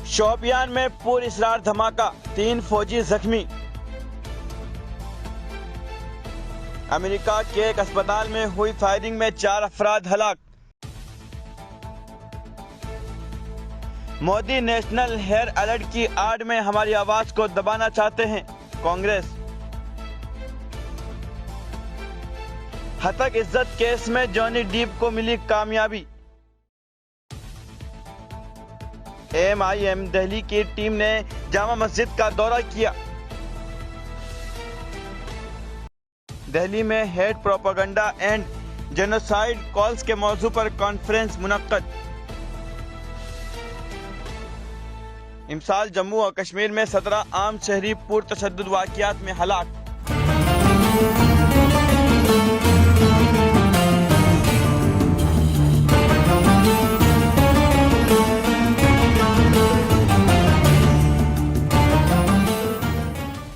शोपियान में पुरअसरार धमाका, 3 फौजी जख्मी। अमेरिका के एक अस्पताल में हुई फायरिंग में 4 अफराद हलाक। मोदी नेशनल हेयर अलर्ट की आड़ में हमारी आवाज को दबाना चाहते हैं, कांग्रेस। हतक इज्जत केस में जॉनी डीप को मिली कामयाबी। MIM दिल्ली की टीम ने जामा मस्जिद का दौरा किया। दिल्ली में hate propaganda and genocide calls के मौजू पर कॉन्फ्रेंस मुनक्कद। इम्साल जम्मू और कश्मीर में 17 आम शहरी पुरतशद्दुद वाक़ियात में हलाक।